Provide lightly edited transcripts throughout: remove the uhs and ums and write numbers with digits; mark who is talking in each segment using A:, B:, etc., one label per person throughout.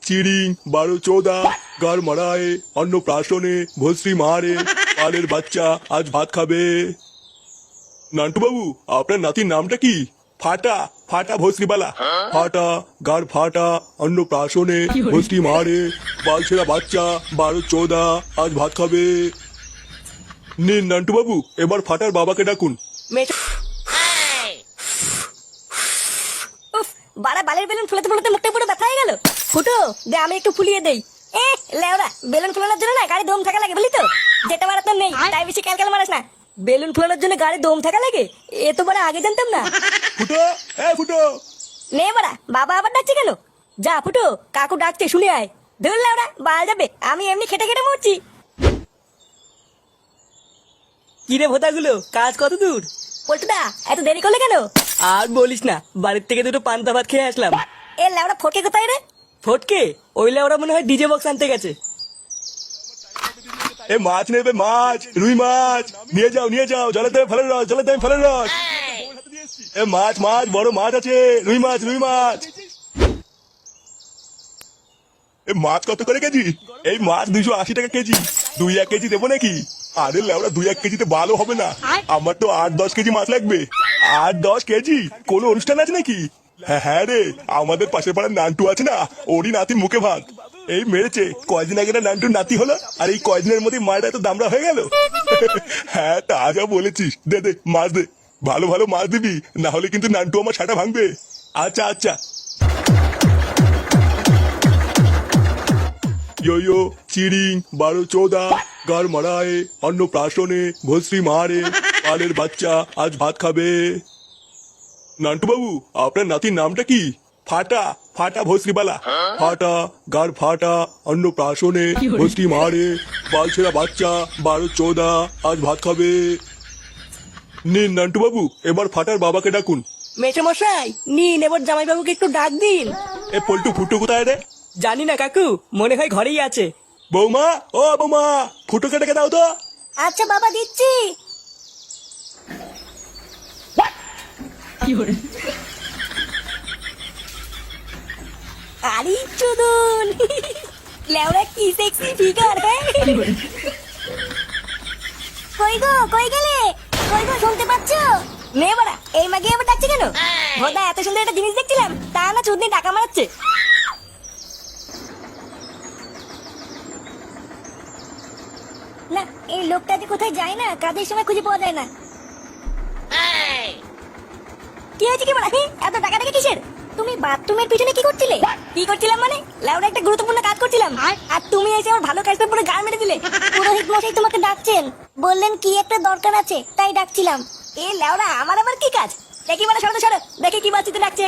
A: চিড়িং বারো চৌদা গার মারায় অন্নপ্রাশনে ভস্রী মারে পালের বাচ্চা আজ ভাত খাবে। নান্টু বাবু, আপনার নাতির নামটা কি? ফাটা ফাটা ভস্রীবালা। ফাটা গার ফাটা অন্নপ্রাশনে ভস্রী মারে বালছেরা বাচ্চা বারো চৌদা আজ ভাত খাবে। নিন নান্টু বাবু, এবার ফাটার বাবাকে ডাকুন।
B: বাড়া বালের বেলুন ফুলাতে ফুলাতে মুখটা পুরো ব্যথা হয়ে গেল। ফুটো দে, আমি একটু ফুলিয়ে দেই। লেওরা, বেলুন ফুলানোর জন্য না গাড়ি দম থাকা লাগে, বুঝলি তো? যেটা বাড়া তোর নেই, তাই বেশি ক্যালকাল মারাস না। বেলুন ফুলানোর জন্য গাড়ি দম থাকা লাগে, এ তো বাড়া আগে জানতাম না।
A: ফুটো, ফুটো।
B: নে বাড়া, বাবা আবার ডাকছে কেন? যা ফুটো, কাকু ডাকছে শুনে আয়। ধুর লেওরা, বাল যাবে, আমি এমনি খেটে খেটে মরছি।
C: কিরে ভোতাগুলো, কাজ কত দূর?
B: পল্টুদা, এত দেরি করলে কেন?
C: আর বলিস না, বাড়ির থেকে দুটো পান্তা ভাত খেয়ে আসলাম।
B: এ লেওরা ফটকে কোথায় রে?
C: ফটকে ওইলে ওরা মনে হয় ডিজে বক্স আনতে গেছে।
A: এ মাছ নেবে, মাছ, রুই মাছ নিয়ে যাও, নিয়ে যাও। জলে দেবে ফেলের রস, জলে দেবে ফেলের রস। এ মাছ, মাছ, বড় মাছ আছে, রুই মাছ, রুই মাছ। এ মাছ কত করে কেজি? এই মাছ 280 টাকা কেজি। 2-1 কেজি দেবো নাকি? আরে লেওরা, 2-1 কেজিতে ভালো হবে না, আমার তো 8-10 কেজি মাছ লাগবে। 8-10 কেজি? কোনো অনুষ্ঠান আছে নাকি? হ্যাঁ রে, আমাদের পাশের পাড়ার নান্টু আছে না, ওরই নাতির মুখে ভাত। এই মেরেছে, কয়দিন আগে না নান্টুর নাতি হলো, আর এই কয়দিনের মধ্যে মায়েরা তো দামড়া হয়ে গেল। হ্যাঁ, তা যা বলেছিস। দে দে মাছ দে, ভালো ভালো মাছ দিবি, না হলে কিন্তু নান্টু আমার সাটা ভাঙবে। আচ্ছা আচ্ছা। ইয়ো চিড়িং বারো চৌদা গার মারায় অন্নপ্রাশনে ভস্রী মারে পালের বাচ্চা আজ ভাত খাবে। নান্টু বাবু, আপনার নাতির নামটা কি? ফাটা ফাটা ভস্রীবালা। ফাটা গার ফাটা অন্নপ্রাশনে ভস্রী মারে বালছেরা বাচ্চা বারো চৌদা আজ ভাত খাবে। নিন নান্টু বাবু, এবার ফাটার বাবাকে ডাকুন।
C: মেচে মশাই, নিন এবার জামাইবাবুকে একটু ডাক দিন।
A: এ পল্টু ফুটো কোথায় রে?
C: জানি না কাকু, মনে হয় ঘরেই আছে।
A: বৌমা, ও বৌমা, ফুটোকে ডেকে দাও তো।
B: আচ্ছা বাবা, দিচ্ছি। আরে চুদুন, লেওরা কি সেক্সি ফিগার। হ্যাঁ, কই গো, কই গেলে? কই গো, শুনতে পাচ্ছ? নে বাড়া, এই মাগে আবার ডাকছে কেন? ভোদা, এত সুন্দর একটা জিনিস দেখছিলাম, তা না চুদনি টাকা মারাচ্ছে। না, এই লোকটা যে কোথায় যায় না, কাজের সময় খুঁজে পাওয়া যায় না। কি হয়েছে কি মানে? এত টাকা টাকা কিসের? তুমি বাথরুমের পিছনে কি করছিলে? কি করছিলাম মানে? লাউডা একটা গুরুত্বপূর্ণ কাজ করছিলাম, আর তুমি এসে আমার ভালো কাজটা পুরো গাল মেরে দিলে। পুরোহিত মশাই তোমাকে ডাকছেন, বললেন কি একটা দরকার আছে, তাই ডাকছিলাম। এ লাউডা, আমার আবার কি কাজ? দেখি মানে, সরো সরো, দেখি কি বাচ্চিতে ডাকছে।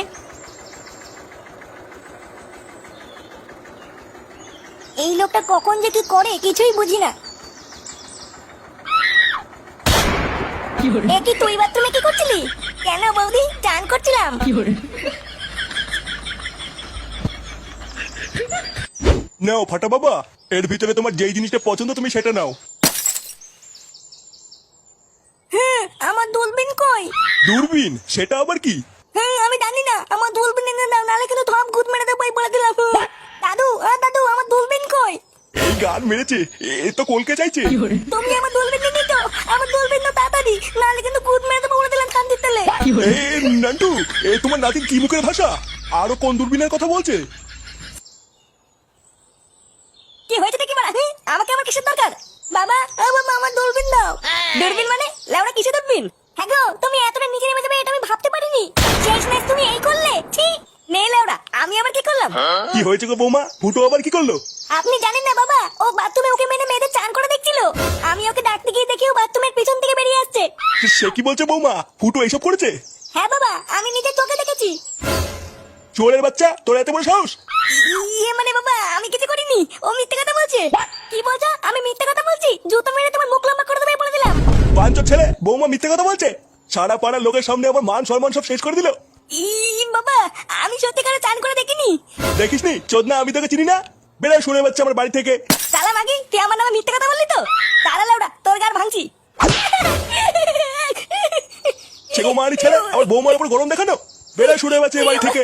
B: এই লোকটা কখন যে কি করে কিছুই বুঝি না। কি তুই বাথরুমে কি করছিলি? কেন বৌদি, চান করছিলাম।
A: নাও ফাটা বাবা, এর ভিতরে তোমার যেই জিনিসটা পছন্দ তুমি সেটা নাও।
B: হ্যাঁ, আমার দূরবীন কই?
A: দূরবীন? সেটা আবার কি?
B: হ্যাঁ, আমি জানি না, আমার দূরবীন এনে দাও, নালে কিন্তু ধপ গুদ মেরে দেবো বলে দিলাম। দাদু, দাদু, আমার দূরবীন কই?
A: এই গান মেরেছে, এ তো কলকে চাইছে।
B: তুমি আমার দূরবীন নিয়ে তো, আমার দূরবীন তো তাড়াতাড়ি, নালে কিন্তু গুদ মেরে দেবো বলে দিলাম শান্তির তেলে।
A: এ নান্টু, এ তোমার নাতির কি মুখের ভাষা? আরো কোন দূরবীনের কথা বলছে?
B: কি হয়েছে দেখি বাড়া, আমাকে আমার কিসের দরকার? বাবা, ও বাবা, আমার দূরবীন দাও। দূরবীন মানে? লেওড়া কিসের দূরবীন? হ্যাঁ গো, তুমি এতটা নিচে নেমে যাবে এটা আমি ভাবতে পারিনি। শেষমেশ তুমি এই করলে? ঠিক নেই লেওড়া, আমি আবার কি করলাম?
A: কি হয়েছে গো বৌমা, ফুটো আবার কি করলো?
B: আপনি জানেন না বাবা, ও বাথরুমে ওকে মেনে মেয়েদের চান করে দেখছিল। আমি ওকে ডাকতে গিয়ে দেখি ও বাথরুমের পিছন থেকে বেরিয়ে আসছে।
A: সে কি বলছে বৌমা, ফুটো এইসব করেছে?
B: হ্যাঁ বাবা, আমি নিজের চোখে দেখেছি।
A: চোরের বাচ্চা, তোর এত বড় সাহস?
B: ইয়ে মানে বাবা, আমি কিছু করিনি, ও মিথ্যে কথা বলছে। কি বলছো? আমি মিথ্যে কথা বলছি? জুতো মেরে তোমার মুখ লম্বা করে দেবে বলে দিলাম।
A: বাঞ্চোর ছেলে, বৌমা মিথ্যে কথা বলছে। সারা পাড়ার লোকের সামনে আমার মান সম্মান সব শেষ করে দিল।
B: বাবা, আমি সত্যিকারে চান করে দেখিনি।
A: দেখিসনি চোদনা, আমি তোকে চিনি না। বেড়া শুনে বাচ্চা আমার বাড়ি থেকে।
B: সালা মাগি, তুই আমার নামে মিথ্যে কথা বললি তো? তারা লাউডা, তোর গার ভাঙছি।
A: ছেগো মারি ছেলে, আমার বৌমার উপর গরম দেখানো। বেড়া শুনে বাচ্চা বাড়ি থেকে।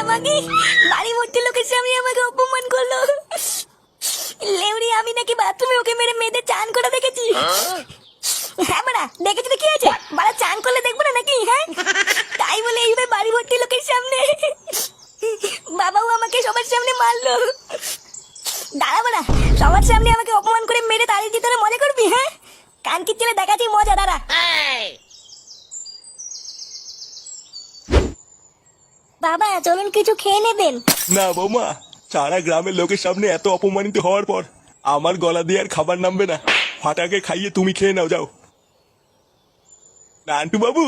B: আমাকে বাড়ি ভর্তি লোকের সামনে আমাকে অপমান করলো। লেউড়ি আমি নাকি বাথরুমে ওকে মেরে মেয়েদের চান করে দেখেছি। হ্যাঁ বাড়া দেখেছি তো কি আছে, বাড়া চান করলে দেখবো না নাকি? হ্যাঁ তাই বলে এইভাবে বাড়ি ভর্তি লোকের সামনে বাবাও আমাকে সবার সামনে মারলো। দাঁড়া বাড়া, সবার সামনে আমাকে অপমান করে মেরে তাড়িয়ে দিতে মজা করবি? হ্যাঁ কানকির ছেলে দেখাচ্ছি মজা, দাঁড়া। বাবা চলুন কিছু খেয়ে নেবেন।
A: না বৌমা, সারা গ্রামের লোকের সামনে এত অপমানিত হওয়ার পর আমার গলা দিয়ে আর খাবার নামবে না। ফাটাকে খাইয়ে তুমি খেয়ে নাও, যাও। নান্টু বাবু,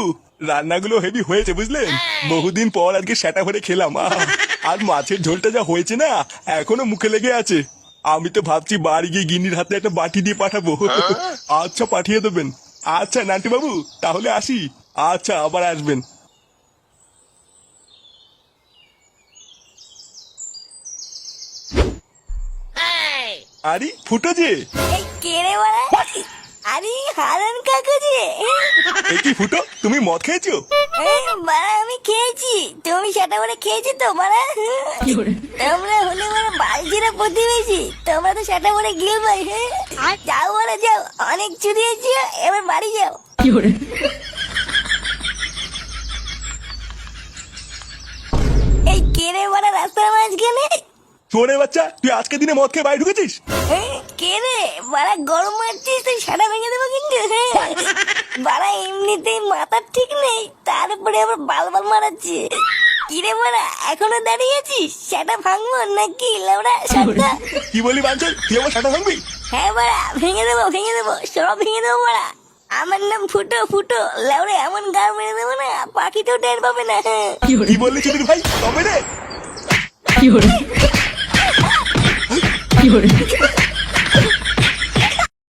A: রান্নাগুলো হেভি হয়েছে বুঝলেন। বহুদিন পর আজকে সেটা ভরে খেলাম। আর মাছের ঝোলটা যা হয়েছে না, এখনো মুখে লেগে আছে। আমি তো ভাবছি বাড়ি গিয়ে গিন্নির হাতে একটা বাটি দিয়ে পাঠাবো। আচ্ছা পাঠিয়ে দেবেন। আচ্ছা নান্টু বাবু তাহলে আসি। আচ্ছা আবার আসবেন। আরে ফুটো যে,
B: এই কে রে বাড়া? আরে হারান কাকু যে।
A: এ কি ফুটো, তুমি মদ খেয়েছো?
B: বাড়া আমি খেয়েছি, তুমি সেটা করে খেয়েছি তো বাড়া। তোমরা হলে বাড়া বালজিরা প্রতিবেশী, তোমরা তো সেটা করে গিল ভাই। হ্যাঁ যাও বাড়া যাও, অনেক চুরি হয়েছে, এবার বাড়ি যাও। এই কে রে বাড়া রাস্তার মাঝখানে?
A: চোরে বাচ্চা, তুই আজকে দিনে মদ খেয়ে বাড়ি ঢুকেছিস?
B: কে রে বাড়া, গরম মারছিস তুই, সেটা ভেঙে দেবো কিন্তু। বাড়া এমনিতেই মাথার ঠিক নেই, তারপরে আবার বালবাল মারাচ্ছে। কিরে বাড়া এখনো দাঁড়িয়ে আছিস? সেটা ভাঙবো নাকি লাউড়া সাতটা?
A: কি বলি বাঞ্চল, তুই আমার সাটা ভাঙবি?
B: হ্যাঁ বাড়া ভেঙে দেবো, ভেঙে দেবো, সব ভেঙে দেবো বাড়া। আমার নাম ফুটো, ফুটো লাউড়ে এমন গা মেরে দেবো না পাখিতেও টের পাবে না।
A: কি বললি চুদির ভাই, তবে রে।